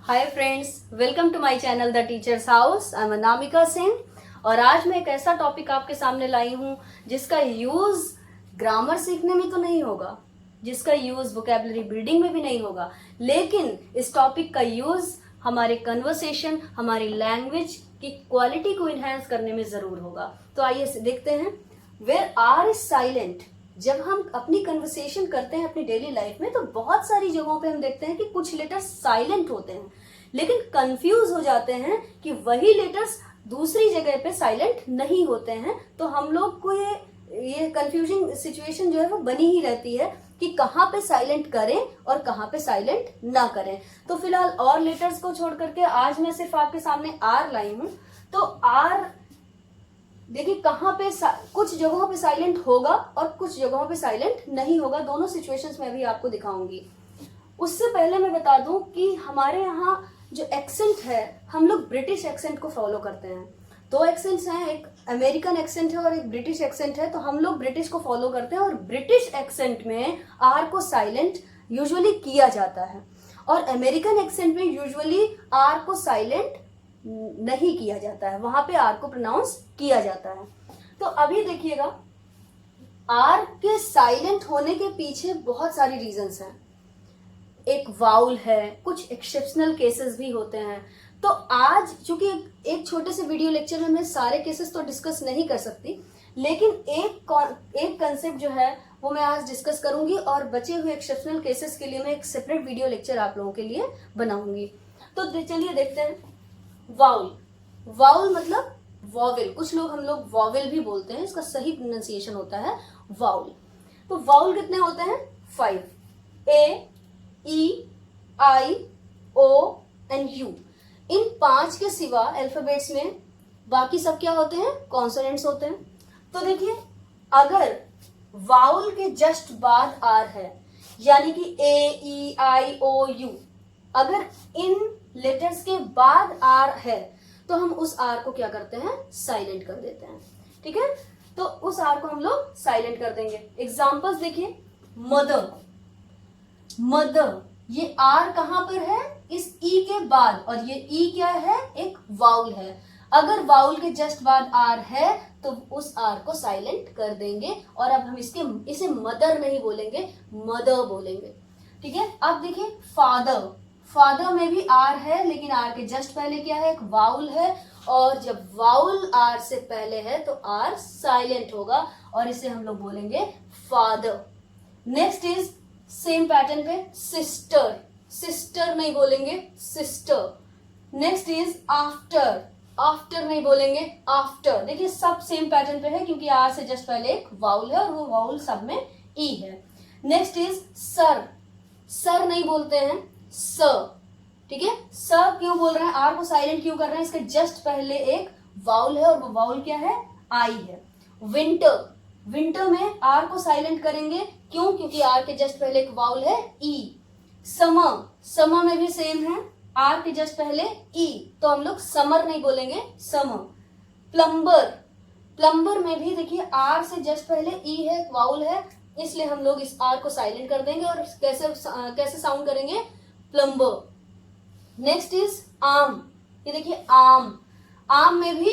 Hi friends, welcome to my channel the teachers house. I am Anamika Singh और आज मैं एक ऐसा टॉपिक आपके सामने लाई हूँ जिसका यूज ग्रामर सीखने में तो नहीं होगा, जिसका यूज वोकेबलरी बिल्डिंग में भी नहीं होगा, लेकिन इस टॉपिक का यूज हमारे कन्वर्सेशन, हमारी लैंग्वेज की क्वालिटी को इनहेंस करने में जरूर होगा। तो आइए देखते हैं। Where R is silent. जब हम अपनी कन्वर्सेशन करते हैं अपनी डेली लाइफ में, तो बहुत सारी जगहों पे हम देखते हैं कि कुछ लेटर्स साइलेंट होते हैं, लेकिन कंफ्यूज हो जाते हैं कि वही लेटर्स दूसरी जगह पे साइलेंट नहीं होते हैं। तो हम लोग को ये कंफ्यूजिंग सिचुएशन जो है वो बनी ही रहती है कि कहाँ पे साइलेंट करें और कहाँ पे साइलेंट ना करें। तो फिलहाल और लेटर्स को छोड़ करके आज मैं सिर्फ आपके सामने आर लाई हूं। तो आर देखिए कहाँ पे कुछ जगहों पे साइलेंट होगा और कुछ जगहों पे साइलेंट नहीं होगा। दोनों सिचुएशंस में भी आपको दिखाऊंगी। उससे पहले मैं बता दूं कि हमारे यहाँ जो एक्सेंट है, हम लोग ब्रिटिश एक्सेंट को फॉलो करते हैं। दो एक्सेंट्स हैं, एक अमेरिकन एक्सेंट है और एक ब्रिटिश एक्सेंट है। तो हम लोग ब्रिटिश को फॉलो करते हैं और ब्रिटिश एक्सेंट में आर को साइलेंट यूजुअली किया जाता है और अमेरिकन एक्सेंट में यूजुअली आर को साइलेंट नहीं किया जाता है, वहां पे आर को प्रोनाउंस किया जाता है। तो अभी देखिएगा, आर के साइलेंट होने के पीछे बहुत सारी रीजंस हैं। एक वाउल है, कुछ एक्सेप्शनल केसेस भी होते हैं। तो आज चूंकि एक छोटे से वीडियो लेक्चर में मैं सारे केसेस तो डिस्कस नहीं कर सकती, लेकिन एक कंसेप्ट जो है वो मैं आज डिस्कस करूंगी और बचे हुए एक्सेप्शनल केसेस के लिए मैं एक सेपरेट वीडियो लेक्चर आप लोगों के लिए बनाऊंगी। तो चलिए देखते हैं। वाउल, वाउल मतलब वॉवेल, कुछ लोग हम लोग वॉवेल भी बोलते हैं, इसका सही प्रोनाउंसिएशन होता है वाउल। तो वाउल कितने होते हैं? 5। ए, ई, आई, ओ एंड यू। इन 5 के सिवा अल्फाबेट्स में बाकी सब क्या होते हैं? कॉन्सोनेंट्स होते हैं। तो देखिए, अगर वाउल के जस्ट बाद आर है, यानी कि ए, ई, आई, ओ, यू, अगर इन लेटर्स के बाद आर है तो हम उस आर को क्या करते हैं? साइलेंट कर देते हैं। ठीक है, तो उस आर को हम लोग साइलेंट कर देंगे। एग्जांपल्स देखिए, मदर, मदर, ये आर कहां पर है? इस ई के बाद, और ये ई क्या है? एक वाउल है। अगर वाउल के जस्ट बाद आर है तो उस आर को साइलेंट कर देंगे और अब हम इसे मदर नहीं बोलेंगे, मदर बोलेंगे। ठीक है, अब देखिए फादर, फादर में भी आर है, लेकिन आर के जस्ट पहले क्या है? एक वाउल है, और जब वाउल आर से पहले है तो आर साइलेंट होगा और इसे हम लोग बोलेंगे father. Next is same pattern पे सिस्टर, सिस्टर नहीं बोलेंगे, sister. Next is after, after नहीं बोलेंगे, आफ्टर। देखिए सब सेम पैटर्न पे है क्योंकि आर से जस्ट पहले एक वाउल है और वो वाउल सब में ई है। नेक्स्ट इज सर, सर नहीं बोलते हैं, सर। ठीक है, सर क्यों बोल रहे हैं? आर को साइलेंट क्यों कर रहे हैं? इसके जस्ट पहले एक वाउल है और वो वाउल क्या है? आई है। विंटर, विंटर में आर को साइलेंट करेंगे, क्यों? क्योंकि आर के जस्ट पहले एक वाउल है, ई। समर, समर में भी सेम है, आर के जस्ट पहले ई, तो हम लोग समर नहीं बोलेंगे, समर। प्लम्बर, प्लम्बर में भी देखिए आर से जस्ट पहले ई है, एक वाउल है, इसलिए हम लोग इस आर को साइलेंट कर देंगे और कैसे साउंड करेंगे? प्लम्बर। नेक्स्ट इज आम, ये देखिए आम, आम में भी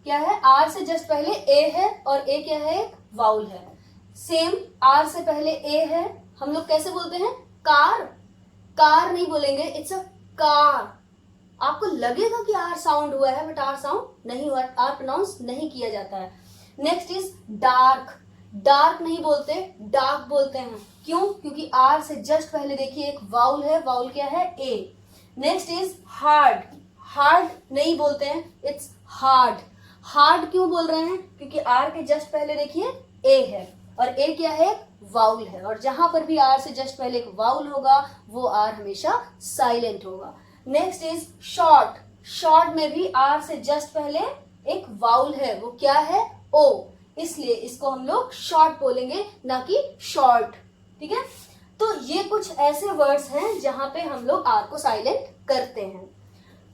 क्या है? आर से जस्ट पहले ए है और ए क्या है? एक वाउल है। सेम आर से पहले ए है, हम लोग कैसे बोलते हैं? कार, कार नहीं बोलेंगे, इट्स अ कार। आपको लगेगा कि आर साउंड हुआ है, बट आर साउंड नहीं हुआ, आर प्रोनाउंस नहीं किया जाता है। नेक्स्ट इज डार्क, डार्क नहीं बोलते, डार्क बोलते हैं, क्यों? क्योंकि आर से जस्ट पहले देखिए एक वाउल है, वाउल क्या है? ए। नेक्स्ट इज हार्ड, हार्ड नहीं बोलते हैं, इट्स हार्ड। हार्ड क्यों बोल रहे हैं? क्योंकि आर के जस्ट पहले देखिए ए है और ए क्या है? वाउल है, और जहां पर भी आर से जस्ट पहले एक वाउल होगा वो आर हमेशा साइलेंट होगा। नेक्स्ट इज शॉर्ट, शॉर्ट में भी आर से जस्ट पहले एक वाउल है, वो क्या है? ओ, इसलिए इसको हम लोग शॉर्ट बोलेंगे, ना कि शॉर्ट। ठीक है, तो ये कुछ ऐसे वर्ड्स हैं जहां पे हम लोग आर को साइलेंट करते हैं।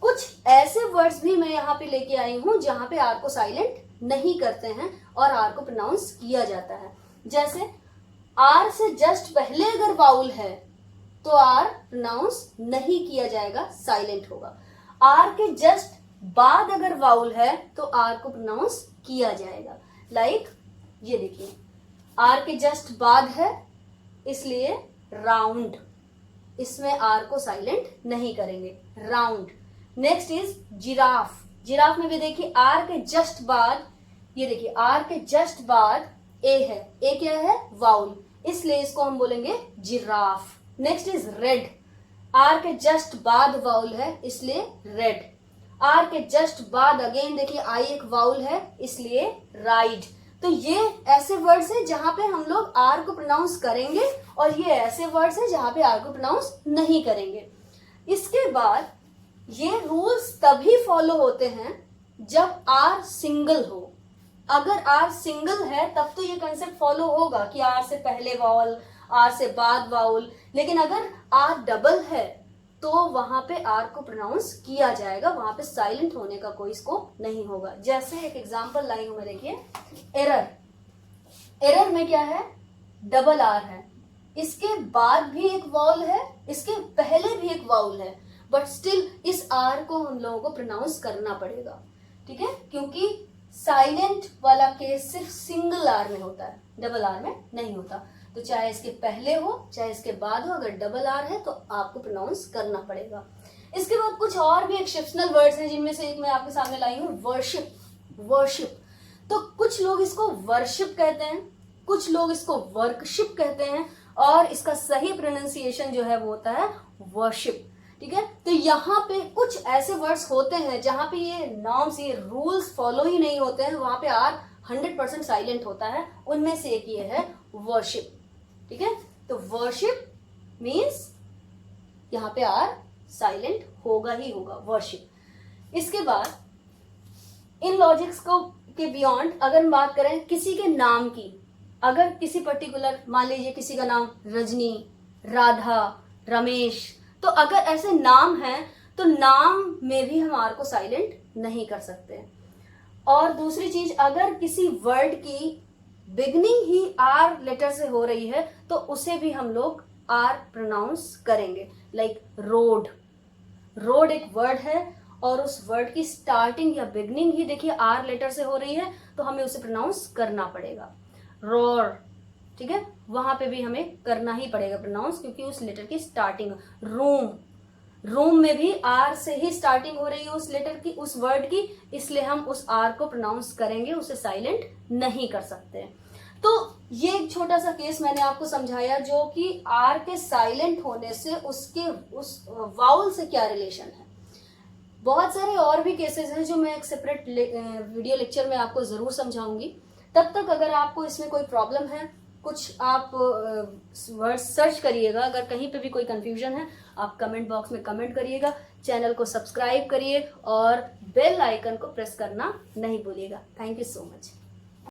कुछ ऐसे वर्ड्स भी मैं यहाँ पे लेके आई हूं जहां पे आर को साइलेंट नहीं करते हैं और आर को प्रोनाउंस किया जाता है। जैसे आर से जस्ट पहले अगर वाउल है तो आर प्रोनाउंस नहीं किया जाएगा, साइलेंट होगा। आर के जस्ट बाद अगर वाउल है तो आर को प्रोनाउंस किया जाएगा। लाइक ये देखिए, आर के जस्ट बाद है इसलिए राउंड, इसमें आर को साइलेंट नहीं करेंगे, round. Next is giraffe. Giraffe में भी देखिए आर के जस्ट बाद, ये देखिए आर के जस्ट बाद ए है, ए क्या है, वाउल, इसलिए इसको हम बोलेंगे giraffe. Next is red. R के जस्ट बाद वाउल है इसलिए रेड। आर के जस्ट बाद अगेन देखिए आई एक वाउल है इसलिए राइड। तो ये ऐसे वर्ड्स हैं जहां पे हम लोग आर को प्रोनाउंस करेंगे और ये ऐसे वर्ड्स हैं जहां पे आर को प्रोनाउंस नहीं करेंगे। इसके बाद ये रूल्स तभी फॉलो होते हैं जब आर सिंगल हो। अगर आर सिंगल है तब तो ये कंसेप्ट फॉलो होगा कि आर से पहले वाउल, आर से बाद वाउल, लेकिन अगर आर डबल है तो वहां पे आर को प्रोनाउंस किया जाएगा, वहां पे साइलेंट होने का कोई स्कोप नहीं होगा। जैसे एक एग्जांपल लाई हूं मैं, देखिए एरर। एरर में क्या है, डबल आर है, इसके बाद भी एक वाउल है, इसके पहले भी एक वाउल है, बट स्टिल इस आर को हम लोगों को प्रोनाउंस करना पड़ेगा, ठीक है, क्योंकि साइलेंट वाला केस सिर्फ सिंगल आर में होता है, डबल आर में नहीं होता। तो चाहे इसके पहले हो चाहे इसके बाद हो, अगर डबल आर है तो आपको प्रोनाउंस करना पड़ेगा। इसके बाद कुछ और भी एक्सेप्शनल वर्ड्स हैं जिनमें से एक मैं आपके सामने लाई हूं, वर्शिप। वर्शिप तो कुछ लोग इसको वर्शिप कहते हैं, कुछ लोग इसको वर्कशिप कहते हैं, और इसका सही प्रोनाउंसिएशन जो है वो होता है वर्शिप, ठीक है। तो यहाँ पे कुछ ऐसे वर्ड्स होते हैं जहां पे ये नॉर्म्स, ये रूल्स फॉलो ही नहीं होते हैं, वहां पे आर 100% साइलेंट होता है। उनमें से एक ये है वर्शिप, ठीक है। तो वर्शिप मीन्स यहां पे आर साइलेंट होगा ही होगा, वर्शिप। इसके बाद इन लॉजिक्स को के बियॉन्ड अगर हम बात करें किसी के नाम की, अगर किसी पर्टिकुलर, मान लीजिए किसी का नाम रजनी, राधा, रमेश, तो अगर ऐसे नाम हैं तो नाम में भी हम आर को साइलेंट नहीं कर सकते। और दूसरी चीज, अगर किसी वर्ड की बिगनिंग ही आर लेटर से हो रही है तो उसे भी हम लोग आर प्रोनाउंस करेंगे। Like road. रोड एक वर्ड है और उस वर्ड की स्टार्टिंग या बिगनिंग ही देखिए आर लेटर से हो रही है, तो हमें उसे प्रोनाउंस करना पड़ेगा। रोर, ठीक है, वहां पे भी हमें करना ही पड़ेगा प्रोनाउंस, क्योंकि उस लेटर की स्टार्टिंग। रूम, रूम में भी आर से ही स्टार्टिंग हो रही है उस लेटर की, उस वर्ड की, इसलिए हम उस आर को प्रोनाउंस करेंगे, उसे साइलेंट नहीं कर सकते। तो ये एक छोटा सा केस मैंने आपको समझाया जो कि आर के साइलेंट होने से उसके उस वाउल से क्या रिलेशन है। बहुत सारे और भी केसेस हैं जो मैं एक सेपरेट वीडियो लेक्चर में आपको जरूर समझाऊंगी। तब तक अगर आपको इसमें कोई प्रॉब्लम है, कुछ आप वर्ड सर्च करिएगा, अगर कहीं पे भी कोई कंफ्यूजन है आप कमेंट बॉक्स में कमेंट करिएगा। चैनल को सब्सक्राइब करिए और बेल आइकन को प्रेस करना नहीं भूलिएगा। Thank you so much.